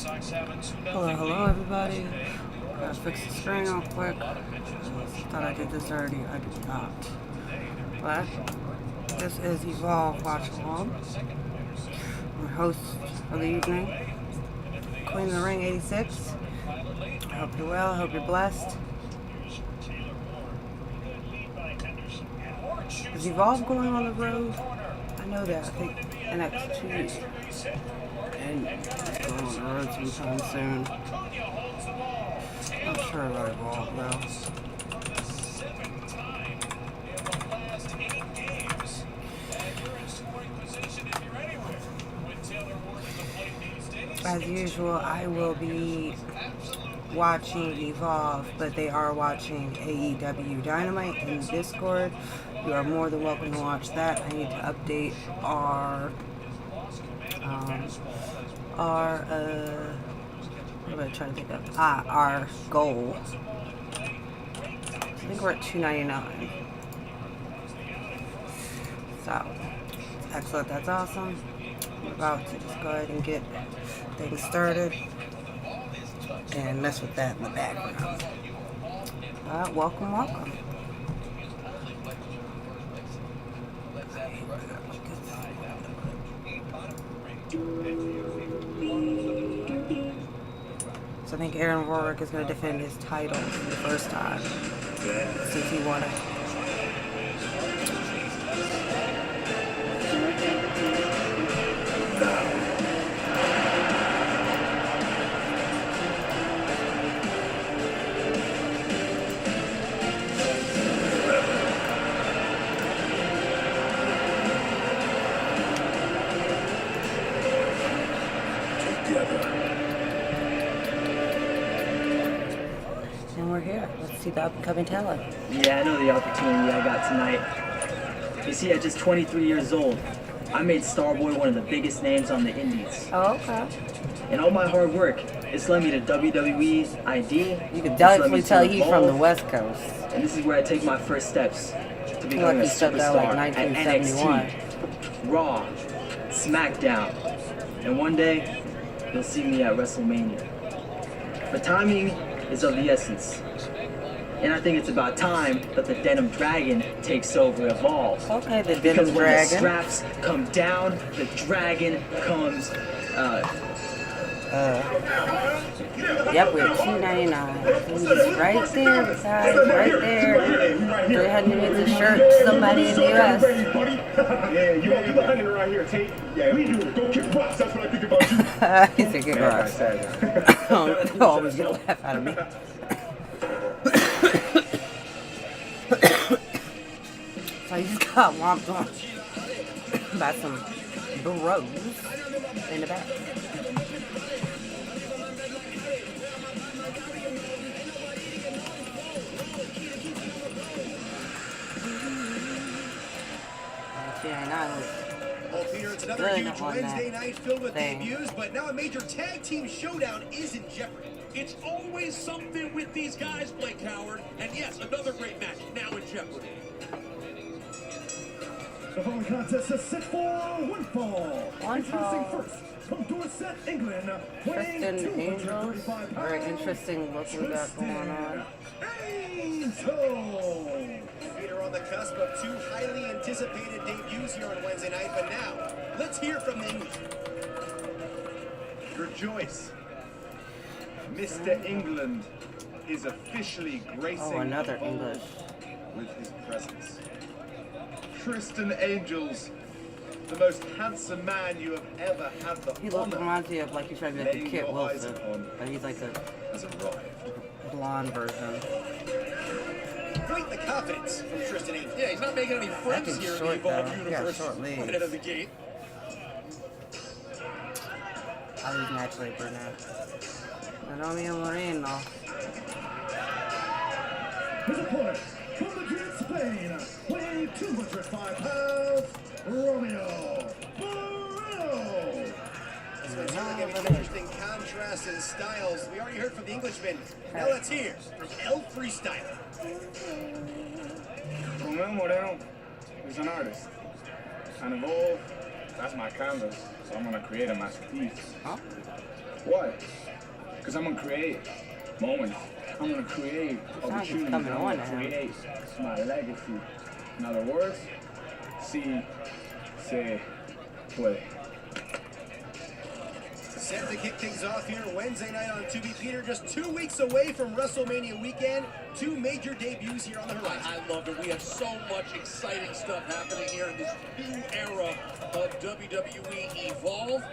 Hello, hello everybody. Gotta fix the screen real quick. Thought I did this already. I did not. But this is Evolve Watch Along. I'm your host for the evening, Queen of the Ring 86. I hope you're well. I hope you're blessed. Is Evolve going on the road? I know that. I think NXT and it's going on the road sometime soon. I'm sure about Evolve though. As usual, I will be watching Evolve, but they are watching AEW Dynamite in Discord. You are more than welcome to watch that. I need to update our what am I trying to think of? Our goal. I think we're at $2.99. So, excellent. That's awesome. I'm about to just go ahead and get things started and mess with that in the background. Welcome, welcome. So I think Aaron Warwick is going to defend his title for the first time since he won it. And we're here. Let's see the up-and-coming talent. Yeah, I know the opportunity I got tonight. You see, at just 23 years old, I made Starboy one of the biggest names on the indies. Oh, okay. And all my hard work, it's led me to WWE ID. You can definitely tell he's from the West Coast. And this is where I take my first steps to becoming a superstar at NXT, Raw, SmackDown. And one day, you'll see me at WrestleMania. But timing is of the essence. And I think it's about time that the Denim Dragon takes over Evolve. Okay, the Denim because when Dragon. the straps come down, the dragon comes. Yep, we're at $2.99. He's right there, guys, right there. 300 needs a shirt. Somebody in the U.S. Yeah, you don't be behind around here, Tate. Yeah, we do it. Go kick rocks. That's what I think about you. He said kick rocks. They'll always get a laugh out of me. So he just got whomped on by some bros in the back. Well, Peter, it's another huge Wednesday night filled with debuts, but now a major tag team showdown is in jeopardy. It's always something with these guys, Blake Howard. And yes, another great match now in jeopardy. The following contest is set for one fall. Introducing first from Dorset, England, weighing Tristan Angels. 235 Very pounds, interesting look we got going on. Angel. Peter, on the cusp of two highly anticipated debuts here on Wednesday night, but now, let's hear from the English. Rejoice. Mr. England is officially gracing another the bowl English. with his presence. Tristan Angels, the most handsome man you have ever had the He honor reminds me of like he's trying to be like a laying Kit your eyes Wilson, upon but he's like a has arrived. blonde version. Quite the confidence from Tristan Angel. Yeah, he's not making any friends That here in dude's the short, Evolve though. universe Yeah, short legs. right out of the gate. I was naturally brunette. Romeo Moreno. His opponent from Madrid, Spain, weighing 205 pounds, Romeo Moreno. This one's going to give an interesting contrast in styles. We already heard from the Englishman. Now let's hear from El Freestyle. Romeo Moreno is an artist. And Evolve, that's my canvas. So I'm going to create a masterpiece. Huh? Why? Because I'm gonna create moments. I'm gonna create opportunities. I'm gonna create my legacy. In other words, see, say, play. Set to kick things off here Wednesday night on Tubi. Peter, just 2 weeks away from WrestleMania weekend. 2 major debuts here on the horizon. I love it. We have so much exciting stuff happening here in this new era of WWE Evolve.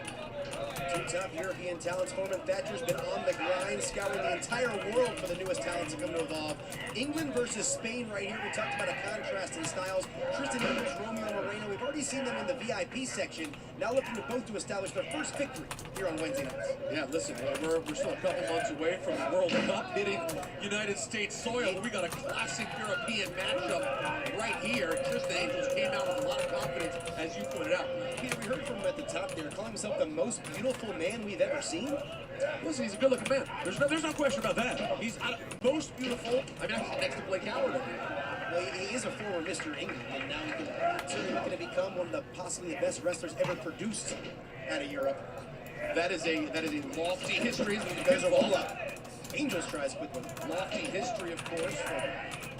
Two top European talents. Foreman Thatcher's been on the grind, scouring the entire world for the newest talents to come to Evolve. England versus Spain right here. We talked about a contrast in styles. Tristan English, Romeo Moreno. We've already seen them in the VIP section. Now looking to both to establish their first victory here on Wednesday nights. Yeah, listen, we're still a couple months away from the World Cup hitting United States soil. We got a classic European matchup right here. Tristan Angels came out with a lot of confidence, as you pointed out. Peter, we heard from him at the top there, calling himself the most beautiful man we've ever seen. Listen, he's a good-looking man. There's no question about that. He's most beautiful. I mean, actually next to Blake Howard. Well, he is a former Mr. England, and now he can certainly looking to become one of the possibly the best wrestlers ever produced out of Europe. That is a lofty history. There's a roll-up. Angels tries quick one. Lofty history, of course, from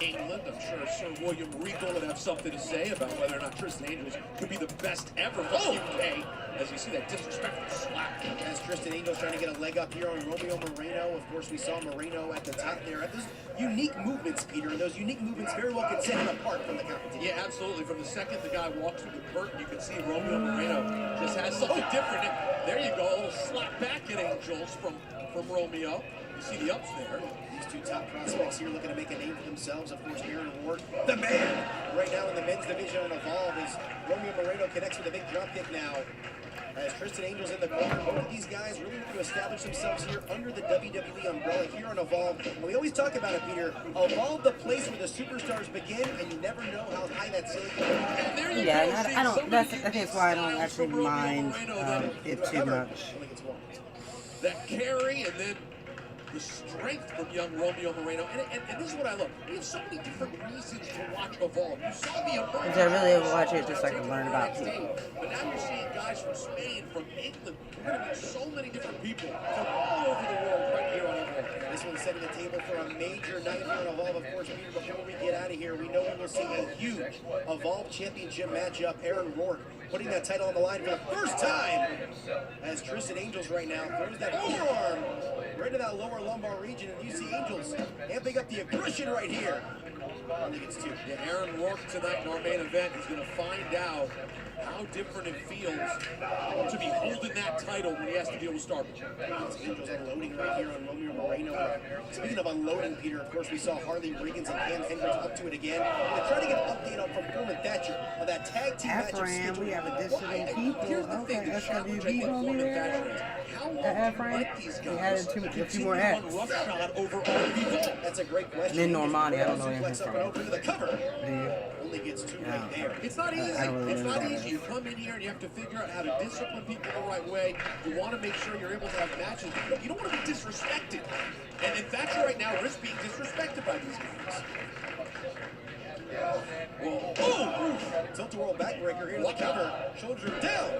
England. I'm sure Sir William Regal would have something to say about whether or not Tristan Angels could be the best ever for the UK. As you see that disrespectful slap. As Tristan Angels trying to get a leg up here on Romeo Moreno. Of course, we saw Moreno at the top there. At those unique movements, Peter, and those unique movements very well can set him apart from the competition. Yeah, absolutely. From the second the guy walks through the curtain, you can see Romeo Moreno just has something different. There you go, a little slap back at Angels from Romeo. You see the ups there. These two top prospects here looking to make a name for themselves. Of course, Aaron Ward, the man, right now in the men's division on Evolve, as Romeo Moreno connects with a big drop kick now. As Tristan Angels in the corner, both of these guys really want to establish themselves here under the WWE umbrella here on Evolve. And we always talk about it, Peter. Evolve, the place where the superstars begin, and you never know how high that ceiling can be. Yeah, and I don't. I think that's why I don't actually mind it too much. That carry and then the strength from young Romeo Moreno. And this is what I love. We have so many different reasons to watch Evolve. You saw the emergence. I really watch it just so I can learn about people. But now you're seeing guys from Spain, from England. We're going to meet so many different people from all over the world right here on Evolve. This one's setting the table for a major night here on Evolve. Of course, Peter, before we get out of here, we know we will see a huge Evolve Championship matchup. Aaron Rourke putting that title on the line for the first time as Tristan Angels right now throws that forearm right to that lower lumbar region, and you see Angels amping up the aggression right here. I don't think it's two. Yeah, Aaron Rourke tonight in our main event is going to find out how different it feels to be holding that title when he has to deal with Starboard. Angels unloading right here on Romeo Moreno. Speaking of unloading, Peter, of course, we saw Harley Riggins and Cam Hendricks up to it again. They're trying to get an update on from Foreman Thatcher on that tag team match. Ephraim, we have additional people. Okay, SWB gonna be there. Ephraim, we added a few more acts. That's a great question. And then Normani, I don't know anything Flex up from and over to the cover. Do you? Only gets two right there. It's not easy. really It's know not that. easy. You come in here and you have to figure out how to discipline people the right way. You want to make sure you're able to have matches. You don't want to be disrespected. And Thatcher right now risks being disrespected by these guys. Well, boom! Tilt-a-whirl backbreaker here to the cover. Shoulder down.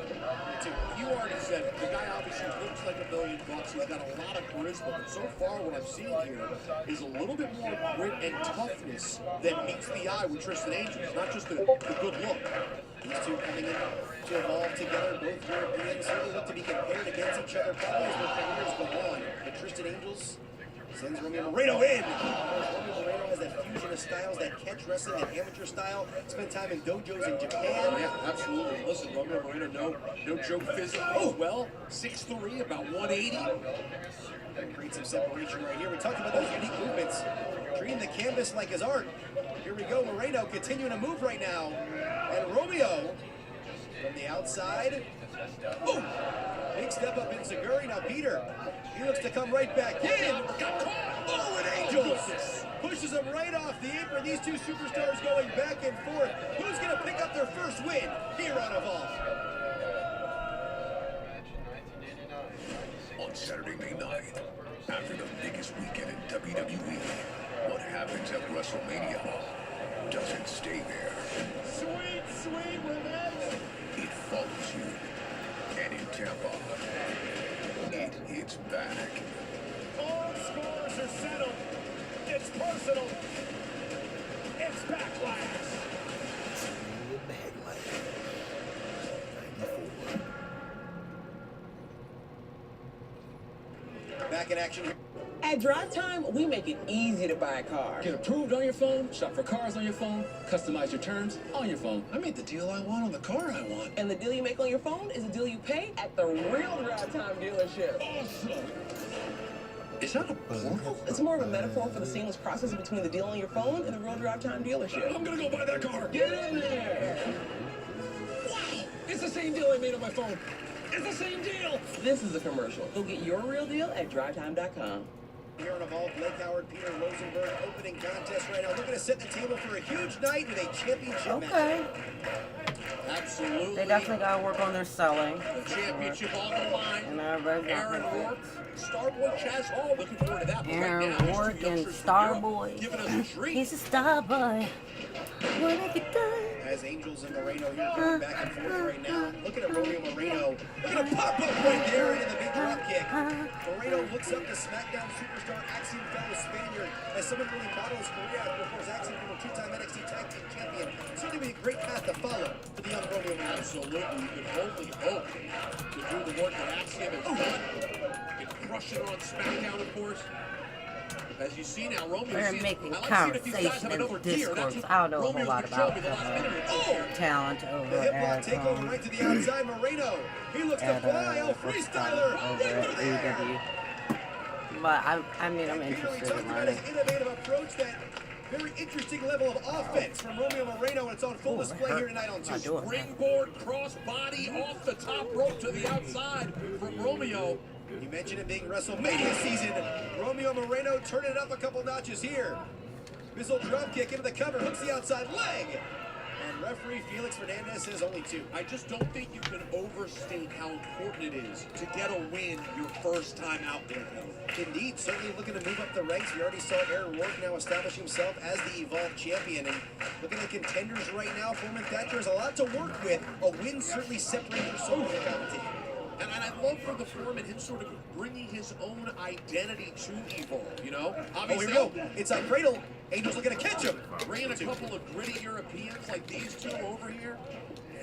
You already said it. The guy obviously looks like $1 million. He's got a lot of charisma, but so far what I've seen here is a little bit more grit and toughness that meets the eye with Tristan Angels, not just the good look. These two coming in to Evolve together, both Europeans, certainly look to be compared against each other probably as their careers go on. But Tristan Angels sends Romeo Moreno in. Romeo Moreno has that fusion of styles, that catch wrestling, that amateur style. Spent time in dojos in Japan. Yeah, absolutely. Listen, Romeo Moreno, no joke physically as well. 6'3", about 180. That creates some separation right here. We talked about those unique movements. Treating the canvas like his art. Here we go, Moreno continuing to move right now. And Romeo from the outside. Boom! Big step up in Seguri. Now Peter, he looks to come right back in. Got caught. Oh, and Angels pushes him right off the apron. These two superstars going back and forth. Who's going to pick up their first win here on Evolve? On Saturday, May 9th, after the biggest weekend in WWE, what happens at WrestleMania doesn't stay there. Sweet, sweet revenge. It follows you, and it Tampa. It's back. All scores are settled. It's personal. It's backlash. Back in action here. At Drive Time, we make it easy to buy a car. Get approved on your phone, shop for cars on your phone, customize your terms on your phone. I made the deal I want on the car I want. And the deal you make on your phone is a deal you pay at the real Drive Time dealership. Awesome. Is that a portal? It's more of a metaphor for the seamless process between the deal on your phone and the real Drive Time dealership. I'm gonna go buy that car. Get in there! Wow! It's the same deal I made on my phone. It's the same deal! This is a commercial. Go get your real deal at drivetime.com. Here on Evolve, Blake Howard, Peter Rosenberg, opening contest right now. Looking to set the table for a huge night with a championship match. Okay. Absolutely. They definitely gotta work on their selling. The championship on the line. And everybody's Aaron got Rourke, Starboy Chaz Hall, looking forward to that. But Aaron right now, Rourke these two and youngsters from Europe Starboy. giving us a treat. He's a star boy. What have you done? As Angels and Moreno here going back and forth right now. Looking at Romeo Moreno. Look at a pop-up right there into the big drop kick. Moreno looks up to SmackDown superstar Axiom fellow Spaniard. As someone really models his career after, of course, Axiom being a two-time NXT Tag Team Champion. Certainly be a great path to follow for the young Romeo Moreno. Absolutely. You can only hope to do the work that Axiom has done. And crush it on SmackDown, of course. As you see now, Romeo We're sees, making I like seeing if these guys conversation have another and gear. That's discourse. what I don't know a whole Romeo's lot been showing about me the last minute or two. their talent The over hip lock at takeover right to the outside. Moreno. He looks to fly. Oh, freestyler. over at AEW. But I mean, I'm Peter, we interested talked in about learning. his innovative approach, that very interesting level of offense from Romeo Moreno, and it's on full display here tonight on Not Tuesday. doing that. Springboard crossbody off the top rope to the outside from Romeo. You mentioned it being WrestleMania season. Romeo Moreno turning it up a couple notches here. Missile drop kick into the cover, hooks the outside leg. And referee Felix Fernandez says only two. I just don't think you can overstate how important it is to get a win your first time out there, though. Indeed, certainly looking to move up the ranks. We already saw Aaron Rourke now establish himself as the Evolve champion. And looking at contenders right now, Foreman Thatcher has a lot to work with. A win certainly separating yourself from the competition. And I love for the Foreman, him sort of bringing his own identity to Evolve, you know? Oh, Obviously, here we go. Inside cradle. Angels looking to catch him. bringing a couple of gritty Europeans like these two over here,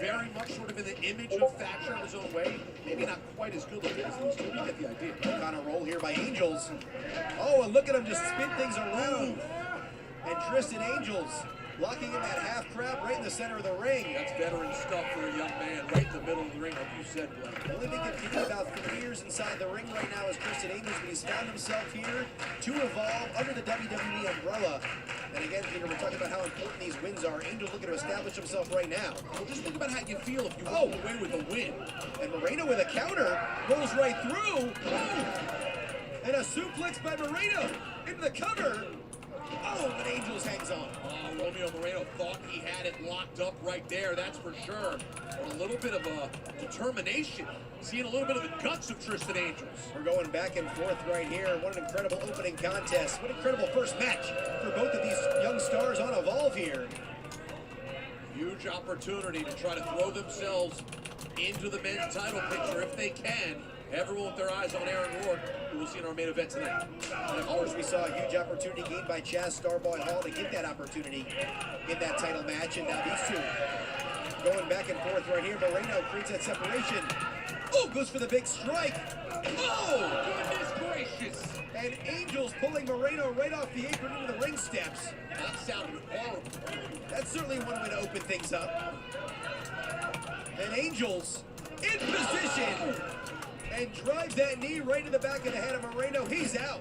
very much sort of in the image of Thatcher in his own way. Maybe not quite as good looking as these two, but you get the idea. On a roll here by Angels. Oh, and look at him just spin things around. And Tristan Angels locking in that half crab right in the center of the ring. That's veteran stuff for a young man, right in the middle of the ring, like you said, Blake. Only been competing about 3 years inside the ring right now is Tristan Angels, but he's found himself here to evolve under the WWE umbrella. And again, Peter, we're talking about how important these wins are. Angels looking to establish himself right now. Well, just think about how you feel if you walk away with a win. And Moreno with a counter rolls right through. And a suplex by Moreno into the cover. Oh, but Angels hangs on. Oh, Romeo Moreno thought he had it locked up right there, that's for sure. But a little bit of a determination. Seeing a little bit of the guts of Tristan Angels. We're going back and forth right here. What an incredible opening contest. What an incredible first match for both of these young stars on Evolve here. Huge opportunity to try to throw themselves into the men's title picture if they can. Everyone with their eyes on Aaron Rourke, who we'll see in our main event tonight. And of course, we saw a huge opportunity gained by Chaz Starboy Hall to get that opportunity in that title match. And now these two going back and forth right here. Moreno creates that separation. Oh, goes for the big strike. Oh, goodness gracious. And Angels pulling Moreno right off the apron into the ring steps. That sounded horrible. That's certainly one way to open things up. And Angels in position. And drives that knee right in the back of the head of Moreno. He's out.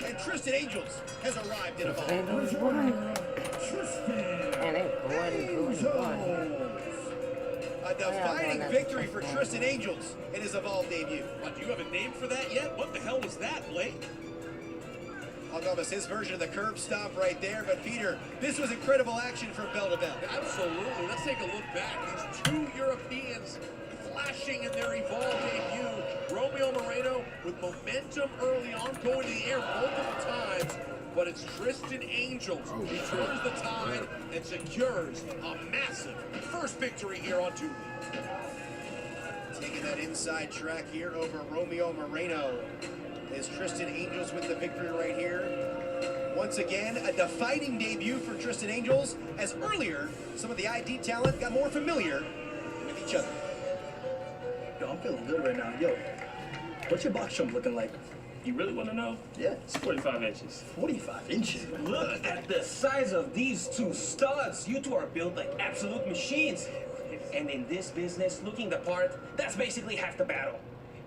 And Tristan Angels has arrived in Evolve. Angels won. And it won. A defining victory for Tristan Angels in his Evolve debut. What, do you have a name for that yet? What the hell was that, Blake? I'll go with his version of the curb stomp right there. But Peter, this was incredible action from bell to bell. Absolutely. Let's take a look back. These two Europeans flashing in their Evolve debut. Romeo Moreno with momentum early on, going to the air multiple times. But it's Tristan Angels who turns the tide and secures a massive first victory here on Tuesday. Taking that inside track here over Romeo Moreno. Is Tristan Angels with the victory right here. Once again, a defining debut for Tristan Angels, as earlier, some of the ID talent got more familiar with each other. Yo, I'm feeling good right now. Yo, what's your box jump looking like? You really want to know? Yeah. It's 45 inches. 45 inches? Look at the size of these two studs. You two are built like absolute machines. And in this business, looking the part, that's basically half the battle.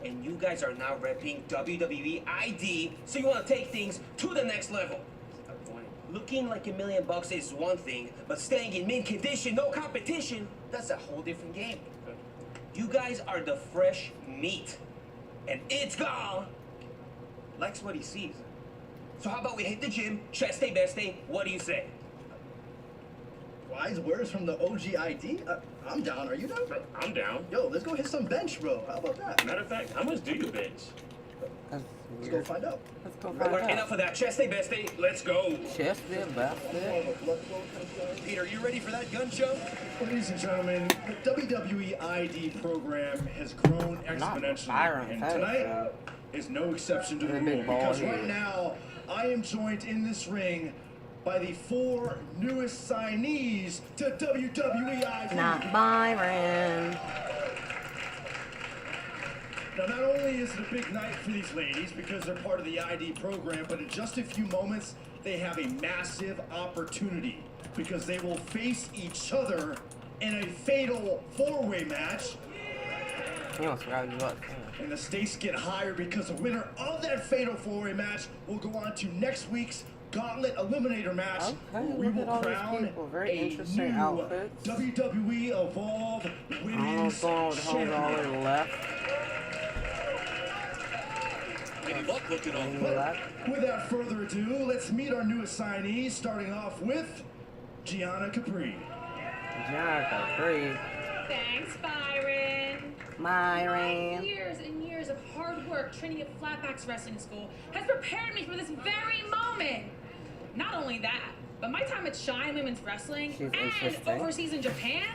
And you guys are now repping WWE ID, so you want to take things to the next level. Looking like $1 million is one thing, but staying in mint condition, no competition, that's a whole different game. You guys are the fresh meat, and it's gone. Likes what he sees. So how about we hit the gym, chest day, best day, what do you say? Wise words from the OG ID? I'm down, are you down? I'm down. Yo, let's go hit some bench, bro. How about that? Matter of fact, how much do you bench? Let's go find out. Let's go find Alright, out. enough of that. Chest day, best day, let's go. Chest day, best day. Peter, you ready for that gun show? Ladies and gentlemen, the WWE ID program has grown exponentially, and tonight is no exception to the rule. Because right now, I am joined in this ring by the 4 newest signees to WWE ID. Not Byron. Now, not only is it a big night for these ladies because they're part of the ID program, but in just a few moments, they have a massive opportunity because they will face each other in a fatal 4-way match. He wants to grab you up. And the stakes get higher because the winner of that fatal 4-way match will go on to next week's Gauntlet Eliminator match, where we will crown Very a interesting new outfits. WWE Evolve Women's Champion. Left. Any luck looking on? Without further ado, let's meet our new assignees, starting off with Gianna Capri. Gianna Capri. Thanks, Byron. Byron. Years and years of hard work training at Flatbacks Wrestling School has prepared me for this very moment. Not only that, but my time at Shine Women's Wrestling and overseas in Japan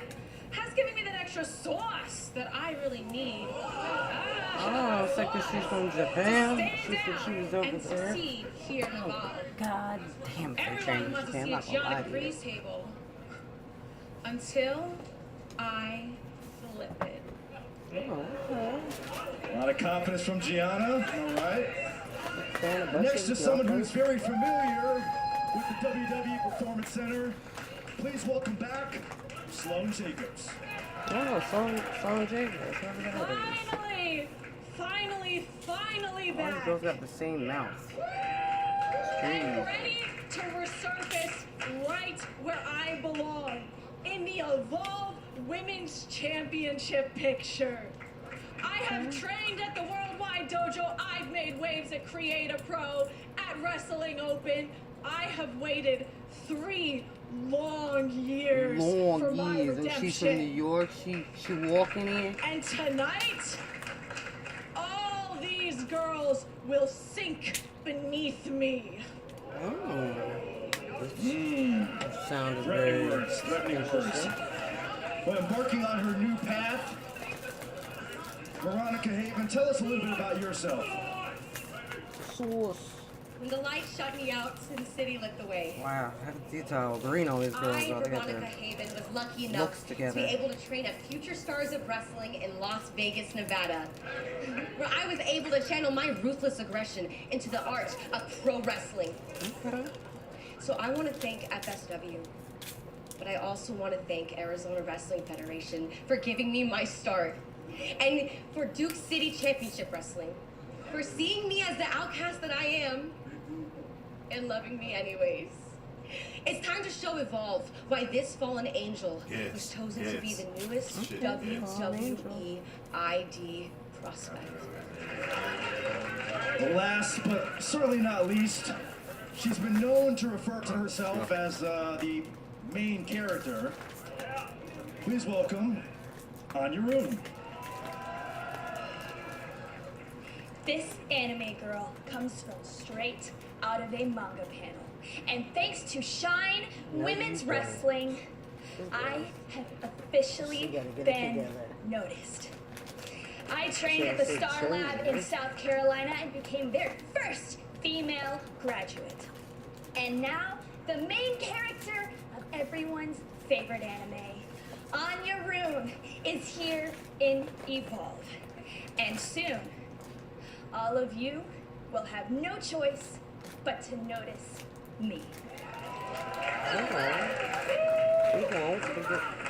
has given me that extra sauce that I really need. Oh, it's like she's from Japan. She said she was over and there. succeed here in Evolve. God damn it, they Everyone changed wants to Japan. see I'm a not gonna lie Gianna to you. Capri's table until I flip it. Oh, okay. A lot of confidence from Gianna. All right. Next to someone who's very familiar with the WWE Performance Center, please welcome back Sloan Jacobs. Oh, Sloan Jacobs. Finally All back. these girls got the same mouth. I'm ready to resurface right where I belong, in the Evolve Women's Championship picture. I have trained at the Worldwide Dojo. I've made waves at Create a Pro, at Wrestling Open. I have waited 3 long years for my redemption. And she's from New York. She walking in. And tonight, all these girls will sink beneath me. Oh. Sounded Threatening very words, threatening words. Well, embarking on her new path, Veronica Haven, tell us a little bit about yourself. Sauce. When the lights shut me out, Sin City lit the way. Wow, how detail green all these girls I, are. They got Veronica their Haven, was lucky enough to together. be able to train at Future Stars of Wrestling in Las Vegas, Nevada, where I was able to channel my ruthless aggression into the art of pro wrestling. Okay. So I want to thank FSW, but I also want to thank Arizona Wrestling Federation for giving me my start, and for Duke City Championship Wrestling for seeing me as the outcast that I am and loving me anyways. It's time to show Evolve why this fallen angel was chosen to be the newest WWE ID prospect. Last but certainly not least, she's been known to refer to herself as the main character. Please welcome Anya Roon. This anime girl comes from straight out of a manga panel. And thanks to Shine Women's Wrestling, I have officially been noticed. I trained at the Star Lab in South Carolina and became their first female graduate. And now, the main character of everyone's favorite anime, Anya Rune, is here in Evolve. And soon, all of you will have no choice but to notice me.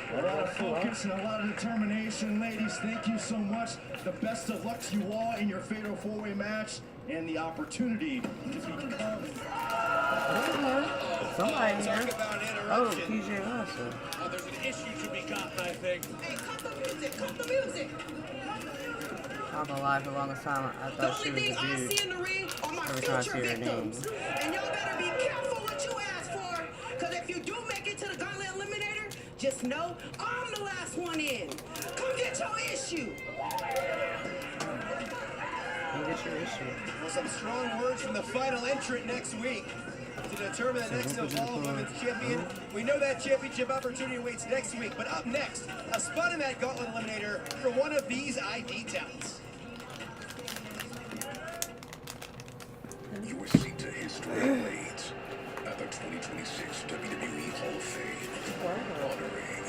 A lot of focus and a lot of determination, ladies. Thank you so much. The best of luck to you all in your fatal four-way match and the opportunity to become. Somebody here. Oh, PJ Russell. There's an issue to be gotten, I think. Hey, cut the music! Cut the music! I'm alive for long time. I thought she was a dude. I see in the ring are my Every time I future see her name. victims. And y'all better be careful what you ask for. Because if you do make it to the Gauntlet Eliminator, just know I'm the last one in. Come get your issue. Well, some strong words from the final entrant next week to determine the next Evolve Women's Champion. We know that championship opportunity waits next week, but up next, a spot in that Gauntlet Eliminator for one of these ID talents. Your seat to history awaits at the 2026 WWE Hall of Fame, honoring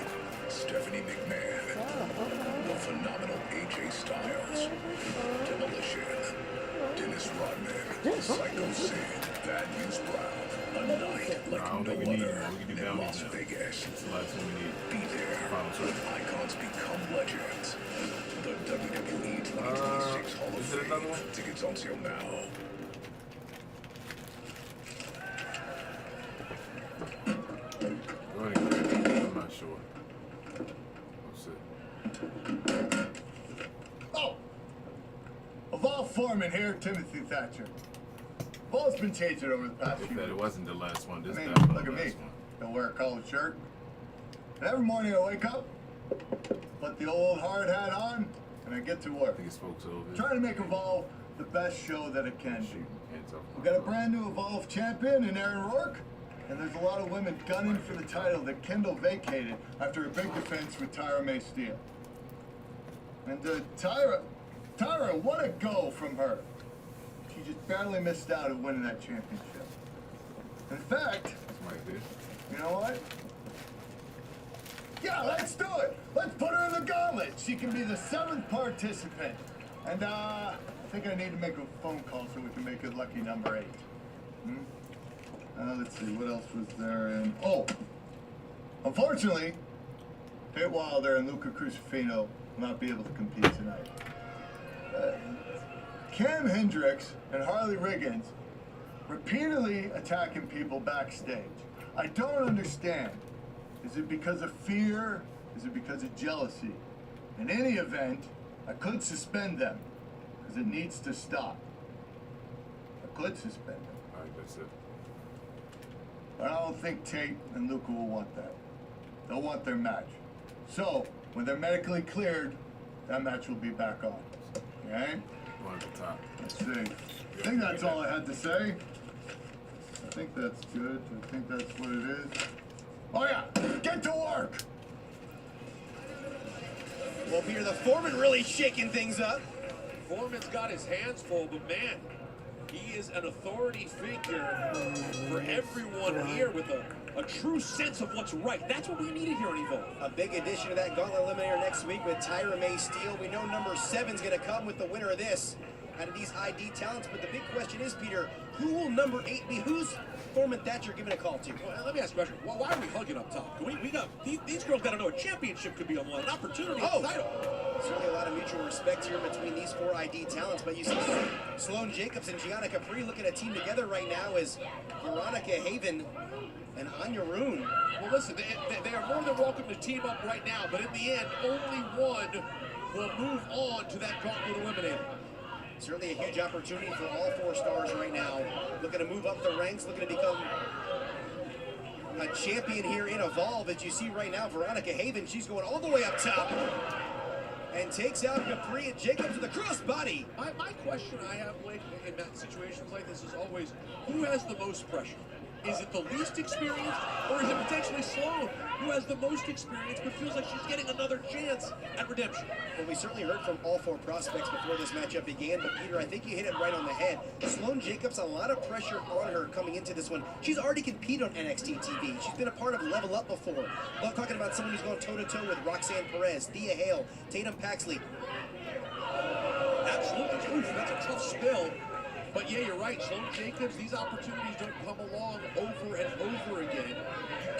Stephanie McMahon, the phenomenal AJ Styles, Demolition, Dennis Rodman, Psycho Sid, Bad News Brown, a night like no other in Las Vegas. Be there when icons become legends. The WWE 2026 Hall of Fame. Tickets on sale now. I'm not sure. Oh! Evolve Foreman here, Timothy Thatcher. Evolve's been changing over the past few years. It wasn't the last one. This I mean, guy look at me. Don't wear a collared shirt. And every morning I wake up, put the old hard hat on, and I get to work. I think it's folks over. Trying to make Evolve the best show that it can be. We got a brand new Evolve champion in Aaron Rourke, and there's a lot of women gunning for the title that Kendall vacated after a big defense with Tyra May Steele. And Tyra, what a go from her. She just barely missed out on winning that championship. In fact, you know what? Yeah, let's do it. Let's put her in the gauntlet. She can be the 7th participant. And I think I need to make a phone call so we can make it lucky number 8. Let's see, what else was there? And unfortunately, Pete Wilder and Luca Crucifino will not be able to compete tonight. Cam Hendricks and Harley Riggins repeatedly attacking people backstage. I don't understand. Is it because of fear? Is it because of jealousy? In any event, I could suspend them because it needs to stop. I could suspend them. All right, that's it. But I don't think Tate and Luca will want that. They'll want their match. So, when they're medically cleared, that match will be back on. Okay? One at the top. Let's see. I think that's all I had to say. I think that's good. I think that's what it is. Oh yeah, get to work! Well, Peter, the Foreman really shaking things up. Foreman's got his hands full, but man, he is an authority figure for everyone here with a true sense of what's right. That's what we needed here on Evolve. A big addition to that Gauntlet Eliminator next week with Tyra May Steele. We know number 7's going to come with the winner of this out of these ID talents. But the big question is, Peter, who will number 8 be? Who's Foreman Thatcher giving a call to? Well, let me ask you a question. Why are we hugging up top? We got these girls got to know a championship could be on one, an opportunity, a title. Certainly a lot of mutual respect here between these 4 ID talents, but you see Sloane Jacobs and Gianna Capri looking at a team together right now as Veronica Haven and Anya Rune. Well, listen, they are more than welcome to team up right now, but in the end, only one will move on to that Gauntlet Eliminator. Certainly a huge opportunity for all 4 stars right now. Looking to move up the ranks, looking to become a champion here in Evolve. As you see right now, Veronica Haven, she's going all the way up top. And takes out Capri and Jacobs with a crossbody. My question I have, Blake, in situations like this is always, who has the most pressure? Is it the least experienced, or is it potentially Sloan, who has the most experience but feels like she's getting another chance at redemption? Well, we certainly heard from all four prospects before this matchup began, but Peter, I think you hit it right on the head. Sloan Jacobs, a lot of pressure on her coming into this one. She's already competed on NXT TV. She's been a part of Level Up before. Well, talking about someone who's gone toe-to-toe with Roxanne Perez, Thea Hale, Tatum Paxley. Absolutely. Oof, that's a tough spill. But yeah, you're right. Sloan Jacobs, these opportunities don't come along over and over again.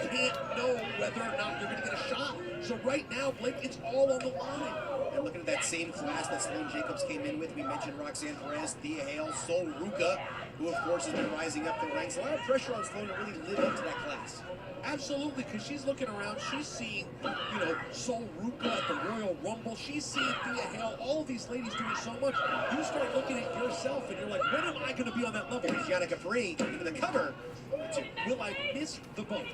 You can't know whether or not you're going to get a shot. So right now, Blake, it's all on the line. And looking at that same class that Sloan Jacobs came in with, we mentioned Roxanne Perez, Thea Hale, Sol Ruca, who of course has been rising up the ranks. A lot of pressure on Sloan to really live up to that class. Absolutely, because she's looking around, she's seeing, you know, Sol Ruca at the Royal Rumble, she's seeing Thea Hale, all of these ladies doing so much. You start looking at yourself and you're like, when am I going to be on that level? Gianna Capri, into the cover. Will I miss the boat?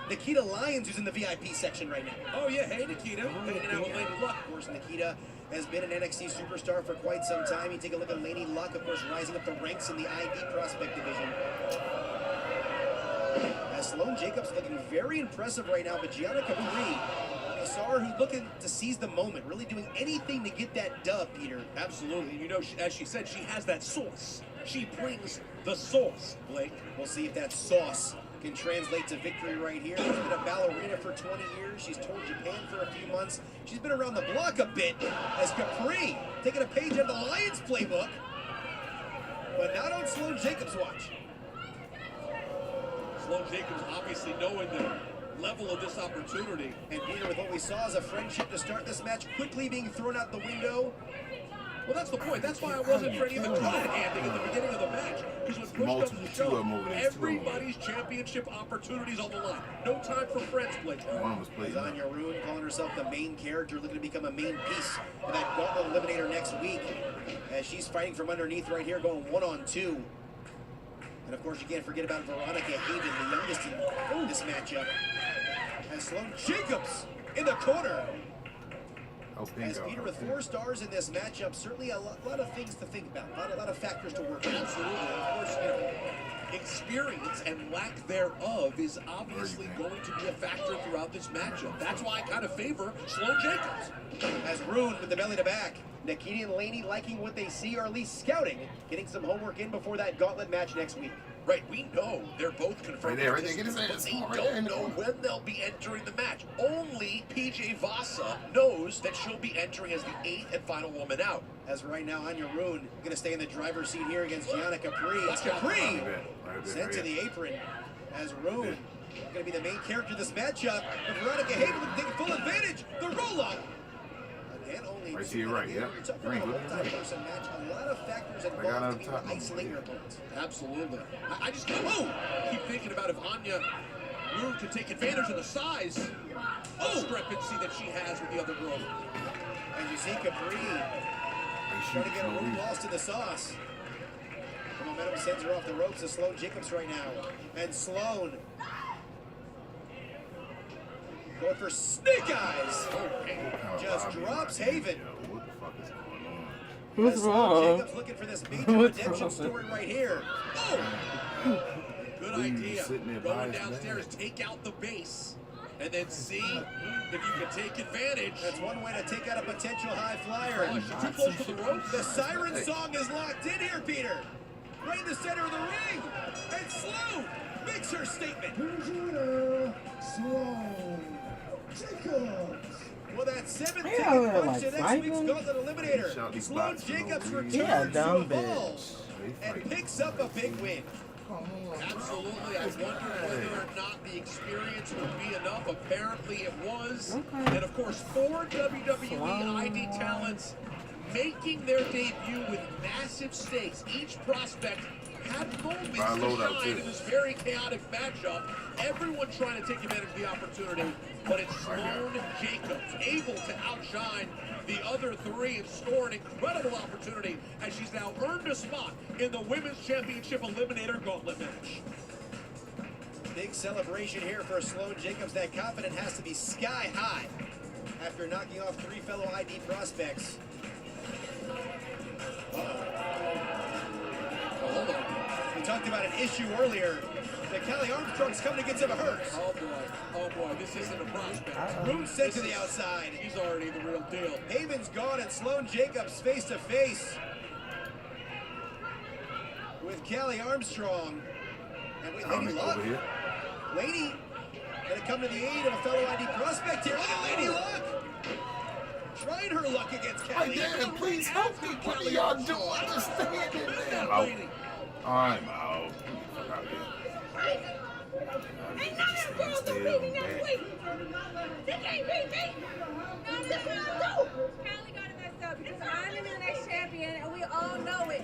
Nikita Lyons, who's in the VIP section right now. Oh yeah, hey Nikita, hanging out with Lady Luck. Of course, Nikita has been an NXT superstar for quite some time. You take a look at Lady Luck, of course, rising up the ranks in the ID prospect division. Sloan Jacobs looking very impressive right now, but Gianna Capri, I saw her who's looking to seize the moment, really doing anything to get that dub, Peter. Absolutely. You know, as she said, she has that sauce. She brings the sauce, Blake. We'll see if that sauce can translate to victory right here. She's been a ballerina for 20 years. She's toured Japan for a few months. She's been around the block a bit as Capri taking a page out of the Lions playbook, but not on Sloan Jacobs' watch. Sloan Jacobs obviously knowing the level of this opportunity. And Peter, with what we saw as a friendship to start this match, quickly being thrown out the window. Well, that's the point. That's why I wasn't for any of the dry-handing at the beginning of the match. Because when push comes to shove, everybody's championship opportunities on the line. No time for friends, Blake. Lasagna Rune calling herself the main character, looking to become a main piece of that Gauntlet Eliminator next week. As she's fighting from underneath right here, going 1-on-2. And of course, you can't forget about Veronica Haven, the youngest in this matchup. And Sloan Jacobs in the corner. As Peter, with 4 stars in this matchup, certainly a lot of things to think about, a lot of factors to work on. Absolutely. Of course, you know, experience and lack thereof is obviously going to be a factor throughout this matchup. That's why I kind of favor Sloan Jacobs. As Rune with the belly to back. Nikita and Laney liking what they see, or at least scouting, getting some homework in before that gauntlet match next week. Right, we know they're both confirmed, but they don't know when they'll be entering the match. Only PJ Vasa knows that she'll be entering as the 8th and final woman out. As right now, Anya Rune going to stay in the driver's seat here against Gianna Capri. Capri sent to the apron as Rune going to be the main character of this matchup. But Veronica Haven taking full advantage. The roll-up. And only right to your right, yeah. You're talking about a multi-person match. A lot of factors involved to isolate your opponents. Absolutely. I just keep thinking about if Anya Rune could take advantage of the size discrepancy that she has with the other girl. And you see Capri trying to get a Rune lost in the sauce. The momentum sends her off the ropes to Sloan Jacobs right now. And Sloan going for snake eyes. Just drops Haven. What the fuck is going on? What's wrong? Jacobs looking for this major redemption story right here. Good idea. Going downstairs, take out the base, and then see if you can take advantage. That's one way to take out a potential high flyer. Oh, she's too close to the ropes. The siren song is locked in here, Peter. Right in the center of the ring. And Sloan makes her statement. Sloan Jacobs. Well, that 7th punch to next week's Gauntlet Eliminator. Sloan Jacobs returns to Evolve and picks up a big win. Absolutely. I wondered whether or not the experience would be enough. Apparently it was. And of course, 4 WWE ID talents making their debut with massive stakes. Each prospect had moments to shine in this very chaotic matchup. Everyone trying to take advantage of the opportunity, but it's Sloan Jacobs able to outshine the other 3 and score an incredible opportunity as she's now earned a spot in the Women's Championship Eliminator Gauntlet match. Big celebration here for Sloan Jacobs. That confidence has to be sky high after knocking off 3 fellow ID prospects. We talked about an issue earlier that Kelly Armstrong's coming to get some of hers. Oh boy, this isn't a prospect. Moon sent to the outside. She's already the real deal. Haven's gone and Sloane Jacobs face to face with Kelly Armstrong. And with Lady Luck. Lady gonna come to the aid of a fellow ID prospect here. Look at Lady Luck. Trying her luck against Kelly. Damn, please help me, Kelly. Y'all do understand it, man. I'm out. Ain't none of them girls gonna beat me next week. They can't beat me. No, that's what I do. Callie got it messed up because I'm the next champion and we all know it.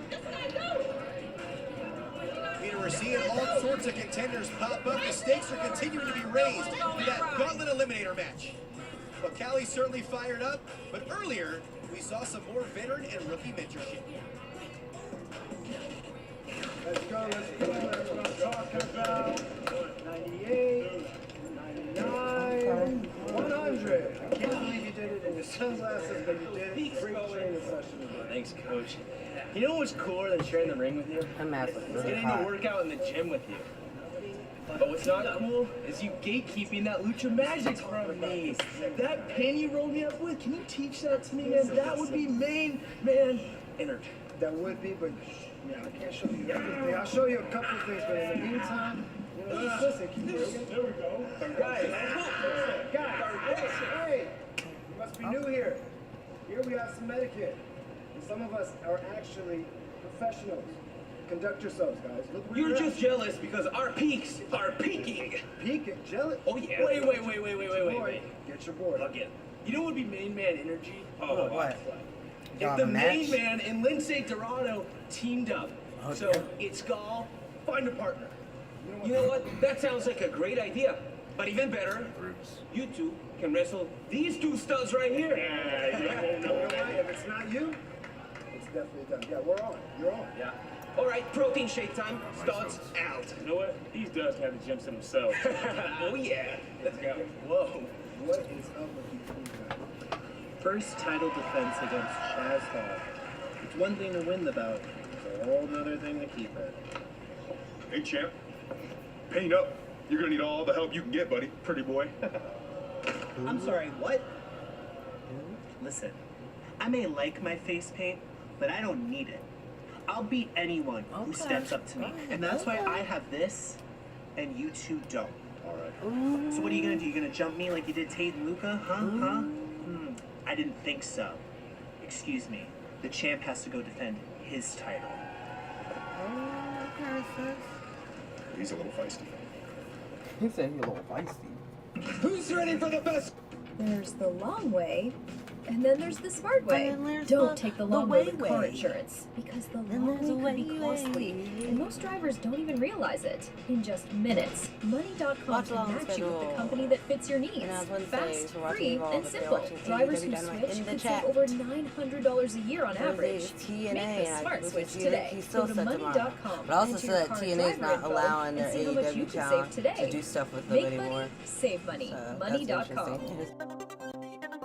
That's what I do. Peter, we're seeing all sorts of contenders pop up. The stakes are continuing to be raised for that gauntlet eliminator match. Well, Callie certainly fired up, but earlier we saw some more veteran and rookie mentorship. Let's go. That's what I'm talking about. 98, 99, 100. I can't believe you did it in your sunglasses, but you did it. Great training session. Thanks, Coach. You know what's cooler than sharing the ring with you? It's Getting to work out in the gym with you. But what's not cool is you gatekeeping that lucha magic from me. That pin you rolled me up with, can you teach that to me, man? That would be main man energy. That would be, but yeah, I can't show you everything. I'll show you a couple of things, but in the meantime, you know, just listen, keep moving. There we go. Guys, hey, you must be new here. Here we have some etiquette. And some of us are actually professionals. Conduct yourselves, guys. Look where You're just jealous because our peaks are peaking. Peaking? Jealous? Oh yeah. Wait. Get your board. Again. You know what would be main man energy? Oh, what? If the main man and Lindsay Dorado teamed up. Oh, So it's Gall, find a partner. You know what? That sounds like a great idea. But even better, you two can wrestle these two studs right here. You know what? If it's not you, it's definitely done. Yeah, we're on. You're on. Yeah. All right, protein shake time. Studs out. You know what? These dudes have the gym to themselves. Oh yeah. Let's go. Whoa. What is up with you two guys? First title defense against Chaz Hall. It's one thing to win the bout, it's a whole other thing to keep it. Hey, champ. Paint up. You're gonna need all the help you can get, buddy. Pretty boy. I'm sorry, what? Listen, I may like my face paint, but I don't need it. I'll beat anyone who steps up to me. And that's why I have this, and you two don't. Alright. So what are you gonna do? You gonna jump me like you did Tate and Luca? Huh? I didn't think so. Excuse me. The champ has to go defend his title. He's a little feisty. He said he's a little feisty. Who's ready for the best? There's the long way, and then there's the smart way. And then there's Don't take the long way with car way. insurance, because the Then long there's a way can be way. costly, and most drivers don't even realize it. In just minutes, Money.com Watch can along match you with schedule. the company that fits your needs. And I was gonna say, Fast, so watching free, Evolve, and if they're simple. watching Drivers who AEW Dynamite switch in the could chat. save over $900 a year on Thursday average. is TNA, Make the and I smart think switch it's TNA. today. He's still Go to set tomorrow. Money.com. But I also enter said that your car TNA is driver not info, allowing their and see how much you AEW can channel save today. to do stuff with them Make anymore. money, save money. So that's Money.com. BTP.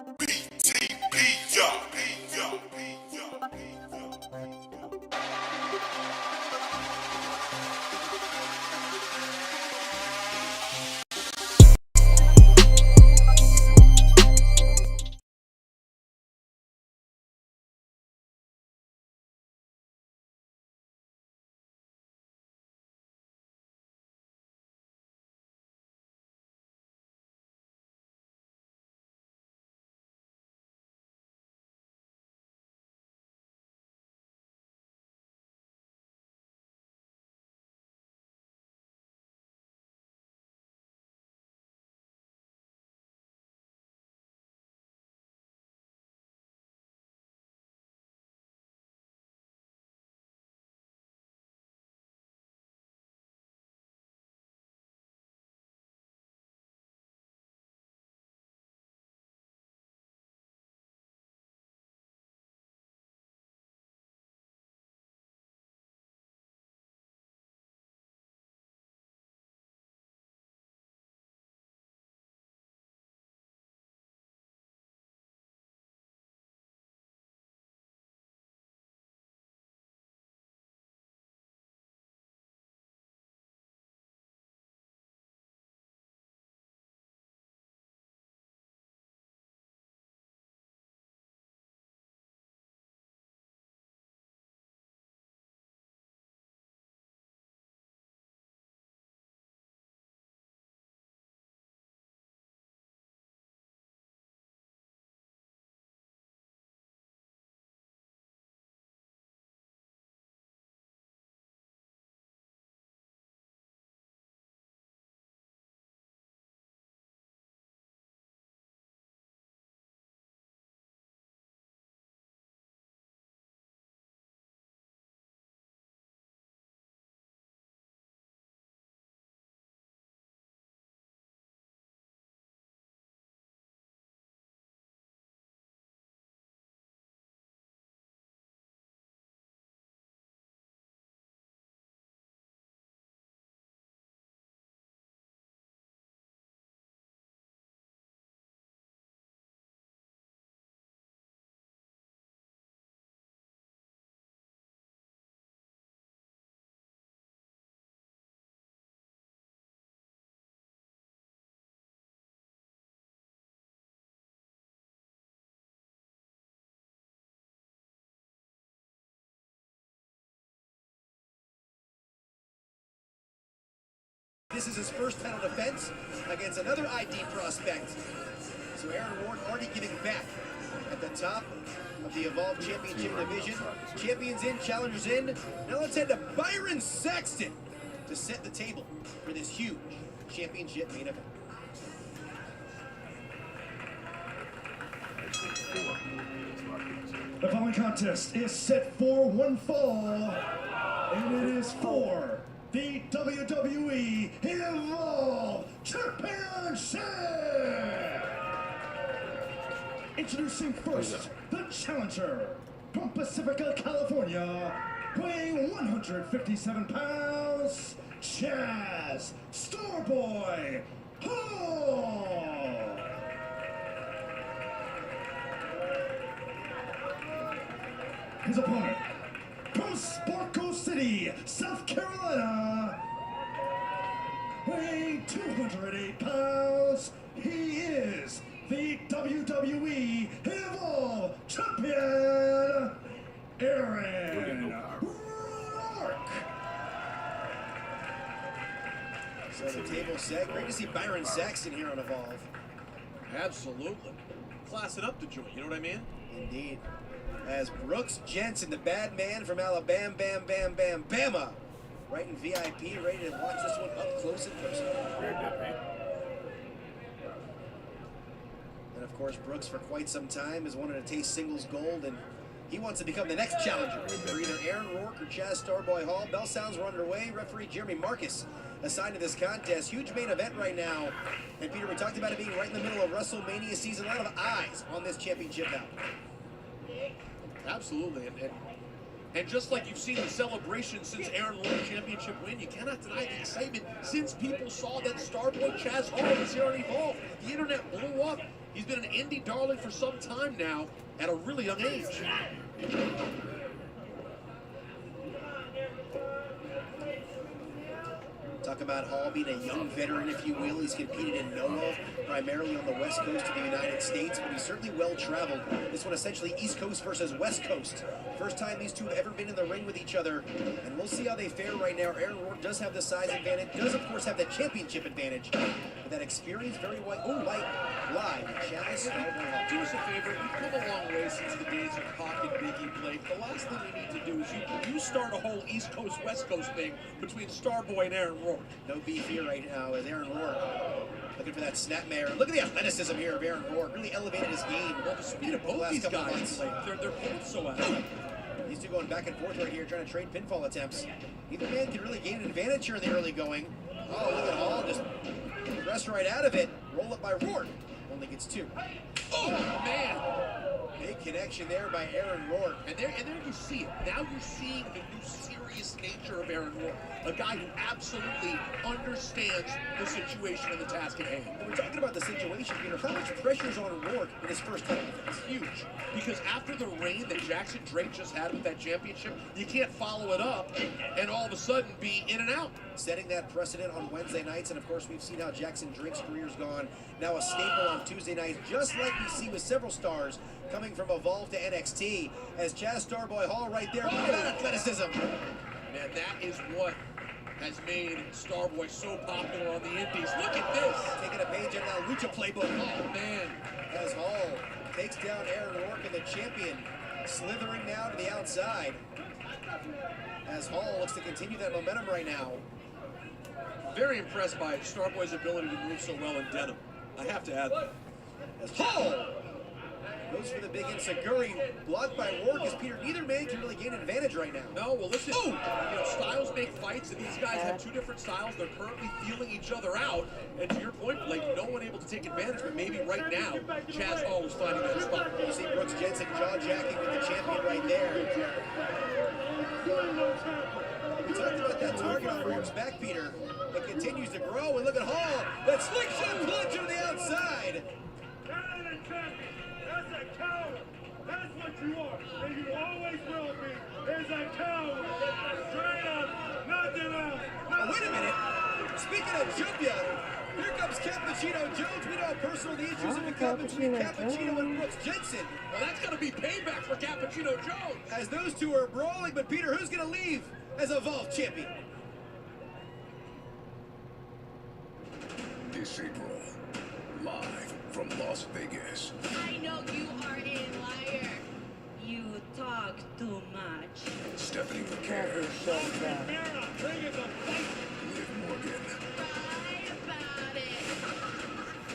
This is his first title defense against another ID prospect. So Aaron Ward already giving back at the top of the Evolve Championship division. Champions in, challengers in. Now let's head to Byron Saxton to set the table for this huge championship main event. The following contest is set for one fall, and it is for the WWE Evolve Championship! Introducing first, the challenger from Pacifica, California, weighing 157 pounds, Chaz Starboy Hall! His opponent, from Sparkle City, South Carolina, weighing 208 pounds, he is the WWE Evolve Champion, Aaron Rourke. So the table set. Great to see Byron Saxton here on Evolve. Absolutely. Class it up the joint, you know what I mean? Indeed. As Brooks Jensen, the bad man from Alabama, Bama, right in VIP, ready to watch this one up close and personal. Very good, man. And of course, Brooks for quite some time has wanted to taste singles gold, and he wants to become the next challenger for either Aaron Rourke or Chaz Starboy Hall. Bell sounds were underway. Referee Jeremy Marcus assigned to this contest. Huge main event right now. And Peter, we talked about it being right in the middle of WrestleMania season. A lot of eyes on this championship now. Absolutely, and just like you've seen the celebration since Aaron Rourke championship win, you cannot deny the excitement since people saw that Starboy Chaz Hall was here on Evolve. The internet blew up. He's been an indie darling for some time now at a really young age. Talk about Hall being a young veteran, if you will. He's competed in NOAH, primarily on the west coast of the United States, but he's certainly well-traveled. This one essentially East Coast versus West Coast. First time these two have ever been in the ring with each other, and we'll see how they fare right now. Aaron Rourke does have the size advantage, does of course have the championship advantage, but that experience very live. Chaz Starboy Hall. Do us a favor, you've come a long way since the days of Pac and Biggie Blake. The last thing we need to do is you start a whole East Coast, West Coast thing between Starboy and Aaron Rourke. No beef here right now with Aaron Rourke. Looking for that snapmare. Look at the athleticism here of Aaron Rourke. Really elevated his game. Well, the speed of both these guys, they're both so athletic. These two going back and forth right here, trying to trade pinfall attempts. Neither man can really gain an advantage here in the early going. Oh, look at Hall just press right out of it. Roll up by Rourke. Only gets two. Oh, man! Big connection there by Aaron Rourke. And there you see it. Now you're seeing the new serious nature of Aaron Rourke. A guy who absolutely understands the situation and the task at hand. When we're talking about the situation, Peter, how much pressure is on Rourke in his first title defense? Huge. Because after the reign that Jackson Drake just had with that championship, you can't follow it up and all of a sudden be in and out. Setting that precedent on Wednesday nights, and of course we've seen how Jackson Drake's career's gone. Now a staple on Tuesday nights, just like we see with several stars coming from Evolve to NXT, as Chaz Starboy Hall right there. Look at that athleticism. Man, that is what has made Starboy so popular on the indies. Look at this. Taking a page out of that Lucha playbook. Oh, man. As Hall takes down Aaron Rourke and the champion, slithering now to the outside. As Hall looks to continue that momentum right now. Very impressed by Starboy's ability to move so well in denim. I have to add that. As Hall goes for the big Insaguri, blocked by Rourke, as Peter, neither man can really gain an advantage right now. No, well listen, you know, styles make fights, and these guys have two different styles. They're currently feeling each other out, and to your point, Blake, no one able to take advantage, but maybe right now, Chaz Hall is finding that spot. You see Brooks Jensen jaw-jacking with the champion right there. We talked about that target on Rourke's back, Peter. It continues to grow, and look at Hall. That slick shot plunge to the outside. That's a coward. That's what you are. And you always will be. Is a coward. Straight up. Nothing else. Oh, wait a minute. Speaking of Jumpia, here comes Cappuccino Jones. We know how personal the issues have become between Cappuccino and Brooks Jensen. Well, that's going to be payback for Cappuccino Jones. As those two are brawling, but Peter, who's going to leave as Evolve champion? this April, live from Las Vegas. I know you are a liar. You talk too much. Stephanie McCare, Liv Morgan.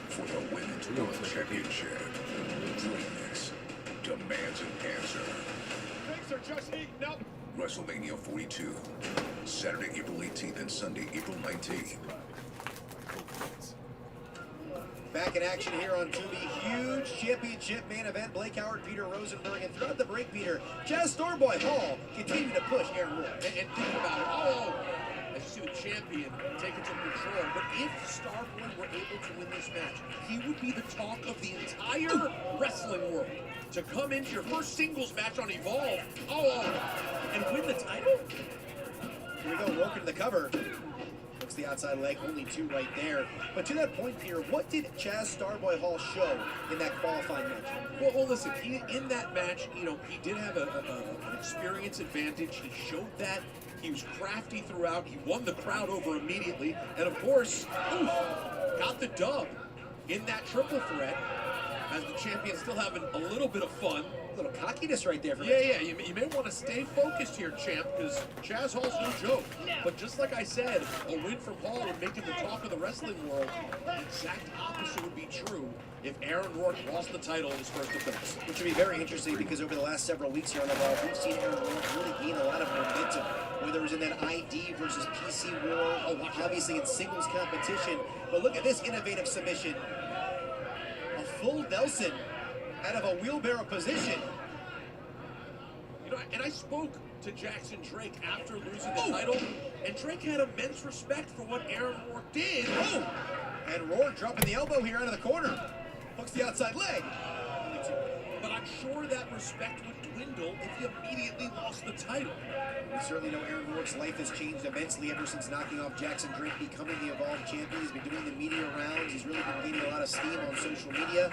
For the Women's World Championship, Dreamix demands an answer. Things are just eating up. WrestleMania 42, Saturday, April 18th and Sunday, April 19th. Back in action here on Tubi. Huge championship main event. Blake Howard, Peter Rosenberg, and throughout the break, Peter, Jazz Starboy Hall continue to push Aaron Rourke. And think about it. Oh! As you see the champion taking some control. But if Starboy were able to win this match, he would be the talk of the entire wrestling world. To come into your first singles match on Evolve, and win the title? Here we go, Rourke into the cover. Looks the outside leg, only 2 right there. But to that point, Peter, what did Chaz Starboy Hall show in that qualifying match? Well, listen, in that match, you know, he did have an experience advantage. He showed that. He was crafty throughout. He won the crowd over immediately. And of course, got the dub in that triple threat. As the champion still having a little bit of fun. A little cockiness right there for you may want to stay focused here, champ, because Chaz Hall's no joke. But just like I said, a win from Hall would make him the talk of the wrestling world. The exact opposite would be true if Aaron Rourke lost the title in his first defense. Which would be very interesting because over the last several weeks here on Evolve, we've seen Aaron Rourke really gain a lot of momentum. Whether it was in that ID versus PC war, obviously in singles competition. But look at this innovative submission. A full Nelson out of a wheelbarrow position. You know, and I spoke to Jackson Drake after losing the title, and Drake had immense respect for what Aaron Rourke did. And Rourke dropping the elbow here out of the corner. Hooks the outside leg. But I'm sure that respect would dwindle if he immediately lost the title. We certainly know Aaron Rourke's life has changed immensely ever since knocking off Jackson Drake, becoming the Evolve champion. He's been doing the media rounds. He's really been gaining a lot of steam on social media.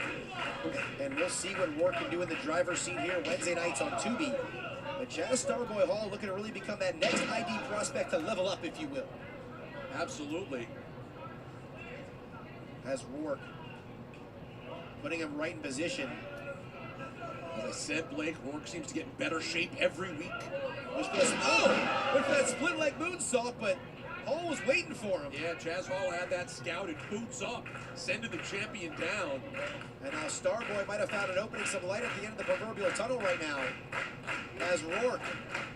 And we'll see what Rourke can do in the driver's seat here Wednesday nights on Tubi. But Chaz Starboy Hall looking to really become that next ID prospect to level up, if you will. Absolutely. As Rourke putting him right in position. As I said, Blake, Rourke seems to get in better shape every week. Went for that split leg moonsault, but Hall was waiting for him. Yeah, Chaz Hall had that scouted. Boots up, sending the champion down. And now Starboy might have found an opening, some light at the end of the proverbial tunnel right now. As Rourke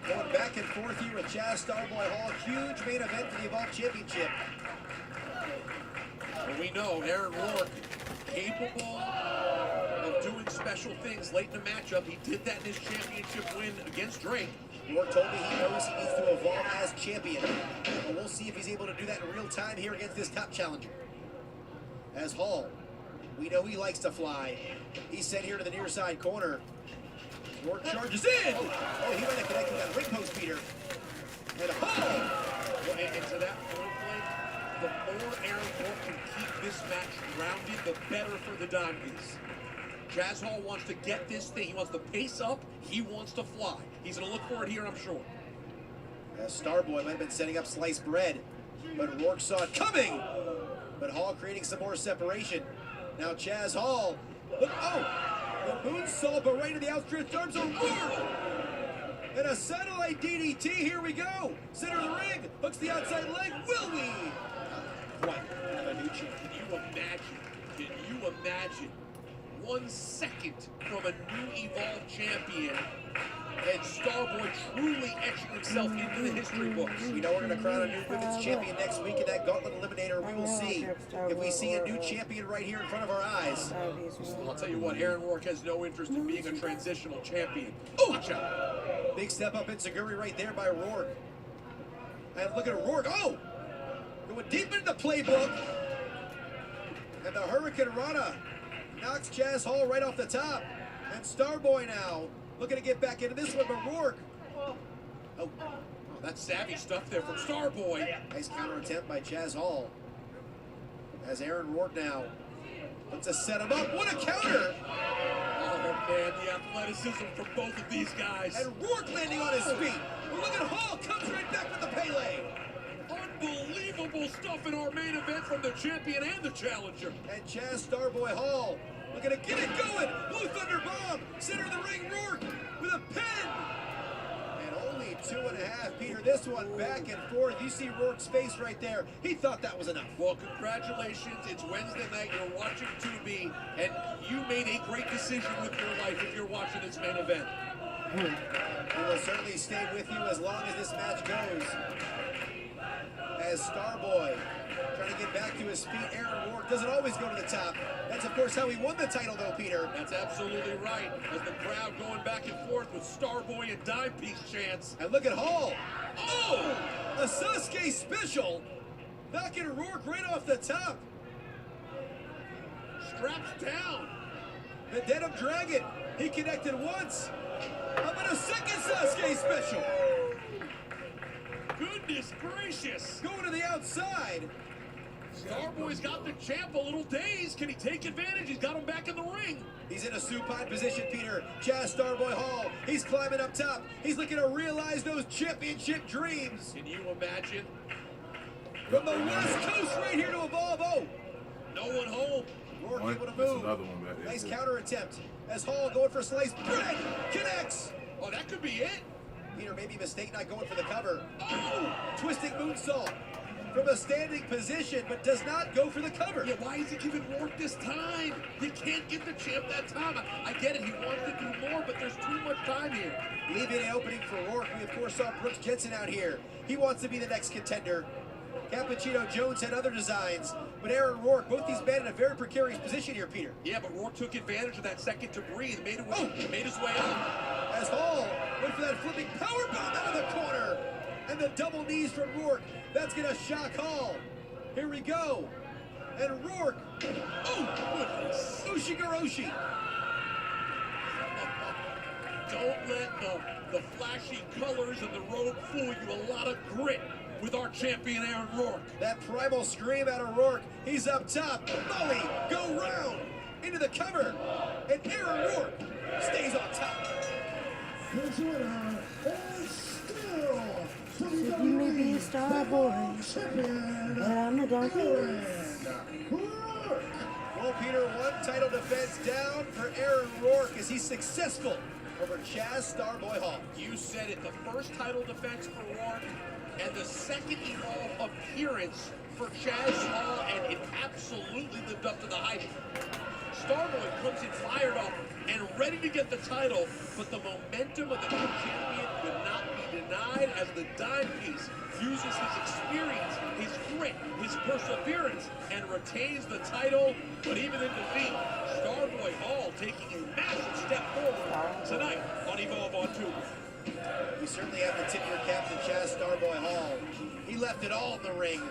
going back and forth here with Chaz Starboy Hall. Huge main event for the Evolve Championship. But we know Aaron Rourke, capable of doing special things late in the matchup. He did that in his championship win against Drake. Rourke told me he knows he needs to evolve as champion. And we'll see if he's able to do that in real time here against this top challenger. As Hall, we know he likes to fly. He's sent here to the near side corner. Rourke charges in! Oh, he might have connected that ring post, Peter. And Hall! And to that point, Blake, the more Aaron Rourke can keep this match grounded, the better for the Diamonds. Chaz Hall wants to get this thing. He wants to pace up. He wants to fly. He's going to look for it here, I'm sure. As Starboy might have been setting up sliced bread, but Rourke saw it coming. But Hall creating some more separation. Now Chaz Hall. Look, the moonsault, but right to the outstretched arms of Rourke. And a satellite DDT. Here we go. Center of the ring. Hooks the outside leg. Will we? Quite have a new champ. Can you imagine 1 second from a new Evolve champion and Starboy truly etching himself into the history books? We know we're going to crown a new women's champion next week in that Gauntlet Eliminator. We will see if we see a new champion right here in front of our eyes. I'll tell you what, Aaron Rourke has no interest in being a transitional champion. Watch out. Big step up in Seguri right there by Rourke. And look at Rourke. Going deep into the playbook. And the Hurricane Rana knocks Chaz Hall right off the top. And Starboy now looking to get back into this one, but Rourke. That's savvy stuff there from Starboy. Nice counter attempt by Chaz Hall. As Aaron Rourke now looks to set him up. What a counter! Oh man, the athleticism from both of these guys. And Rourke landing on his feet. Look at Hall, comes right back with the Pele. Unbelievable stuff in our main event from the champion and the challenger. And Chaz Starboy Hall looking to get it going. Blue Thunder Bomb, center of the ring, Rourke with a pin. And only 2.5, Peter. This one back and forth. You see Rourke's face right there. He thought that was enough. Well, congratulations. It's Wednesday night. You're watching Tubi, and you made a great decision with your life if you're watching this main event. We will certainly stay with you as long as this match goes. As Starboy trying to get back to his feet, Aaron Rourke doesn't always go to the top. That's, of course, how he won the title, though, Peter. That's absolutely right. As the crowd going back and forth with Starboy and Dime Piece chants. And look at Hall. Oh! A Sasuke special. Knocking Rourke right off the top. Straps down. The Denim Dragon. He connected once. How about a second Sasuke special? Goodness gracious. Going to the outside. Starboy's got the champ a little dazed. Can he take advantage? He's got him back in the ring. He's in a supine position, Peter. Chaz Starboy Hall. He's climbing up top. He's looking to realize those championship dreams. Can you imagine? From the West Coast right here to Evolve. Oh! No one home. Rourke able to That's move. another one back there. Nice counter attempt. As Hall going for slice bread. Connects. Oh, that could be it. Peter maybe mistake not going for the cover. Oh! Twisting moonsault from a standing position, but does not go for the cover. Yeah, why is he giving Rourke this time? You can't give the champ that time. I get it, he wants to do more, but there's too much time here. Leaving an opening for Rourke. We, of course, saw Brooks Jensen out here. He wants to be the next contender. Cappuccino Jones had other designs, but Aaron Rourke, both these men in a very precarious position here, Peter. Yeah, but Rourke took advantage of that second to breathe, made his way up. As Hall went for that flipping power bomb out of the corner. And the double knees from Rourke. That's going to shock Hall. Here we go. And Rourke. Oh, goodness. Ushigoroshi. Don't let the flashy colors and the robe fool you. A lot of grit with our champion, Aaron Rourke. That primal scream out of Rourke. He's up top. Molly, go round. Into the cover. And Aaron Rourke stays on top. His winner is still You may be a star boy, but I'm the donkey. Well, Peter, one title defense down for Aaron Rourke as he's successful over Chaz Starboy Hall. You said it, the first title defense for Rourke and the second Evolve appearance for Chaz Hall, and it absolutely lived up to the hype. Starboy comes in fired up and ready to get the title, but the momentum of the new champion could not be denied as the Dime Piece uses his experience, his grit, his perseverance, and retains the title. But even in defeat, Starboy Hall taking a massive step forward tonight on Evolve on Tubi. We certainly have to tip your cap to Chaz Starboy Hall. He left it all in the ring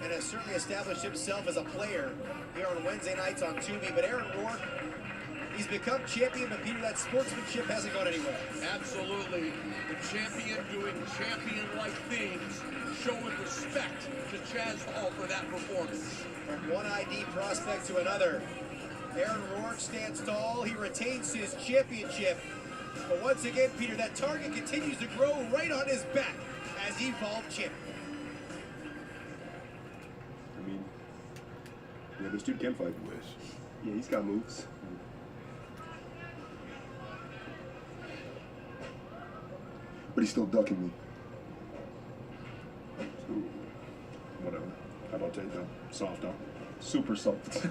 and has certainly established himself as a player here on Wednesday nights on Tubi. But Aaron Rourke, he's become champion, but Peter, that sportsmanship hasn't gone anywhere. Absolutely. The champion doing champion-like things, showing respect to Chaz Hall for that performance. From one ID prospect to another, Aaron Rourke stands tall. He retains his championship. But once again, Peter, that target continues to grow right on his back as Evolve champion. I mean, yeah, this dude can fight. Yeah, he's got moves. But he's still ducking me. So, whatever. How about that though? Soft, huh? Super soft.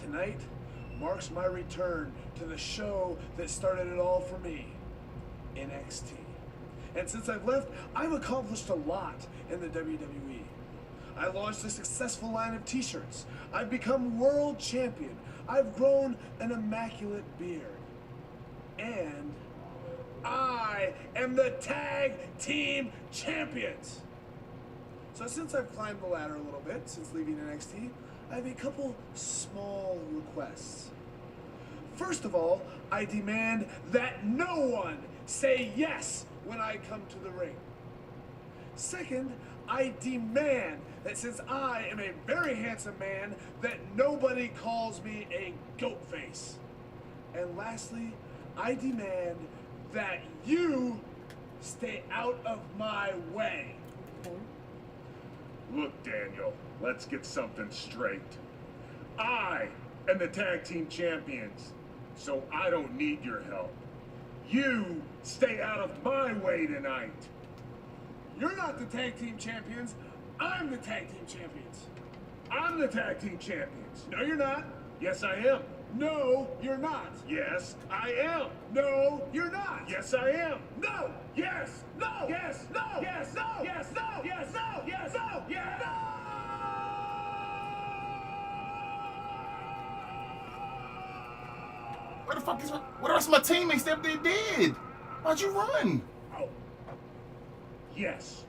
Tonight marks my return to the show that started it all for me, NXT. And since I've left, I've accomplished a lot in the WWE. I launched a successful line of t-shirts. I've become world champion. I've grown an immaculate beard. And I am the tag team champions. So since I've climbed the ladder a little bit since leaving NXT, I have a couple small requests. First of all, I demand that no one say yes when I come to the ring. Second, I demand that since I am a very handsome man, that nobody calls me a goat face. And lastly, I demand that you stay out of my way. Look, Daniel, let's get something straight. I am the tag team champions, so I don't need your help. You stay out of my way tonight. You're not the tag team champions. I'm the tag team champions. I'm the tag team champions. No, you're not. Yes, I am. No, you're not. Yes, I am. No, you're not. Yes, I am. No. Yes. No. Yes. No. Yes. No. Yes. No. Yes. No. Yes. No. Yes. No. Where the fuck is my... What else my teammates that they did? Why'd you run? Oh. Yes.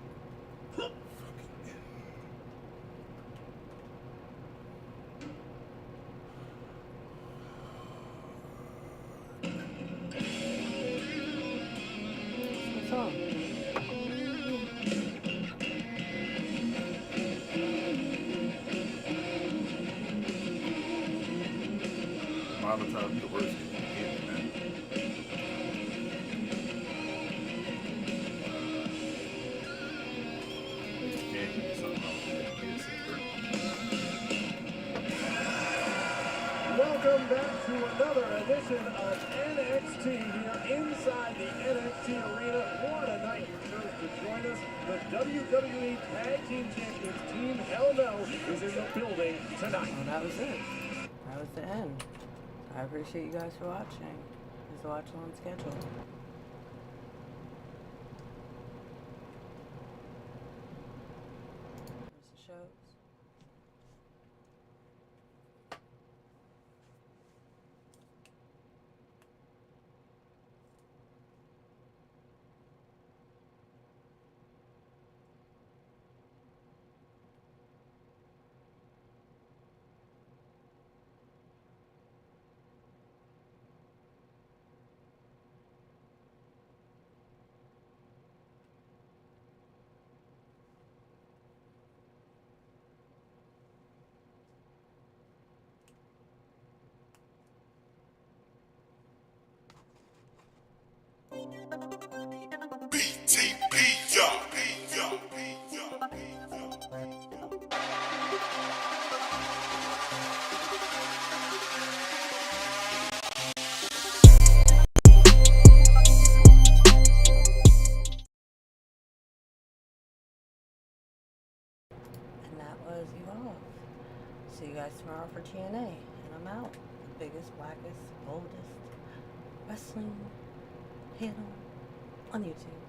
What's up? Molotov be the worst thing you can get, man. They just can't give me something else. Be a secret. Welcome back to another edition of NXT here inside the NXT Arena. What a night you chose to join us. The WWE Tag Team Champions Team Hell No is in the building tonight. Well, that was it. That was the end. I appreciate you guys for watching. It's a watch along schedule. Here's the shows. And that was Evolve. See you guys tomorrow for TNA. And I'm out. The biggest, blackest, boldest wrestling panel on YouTube.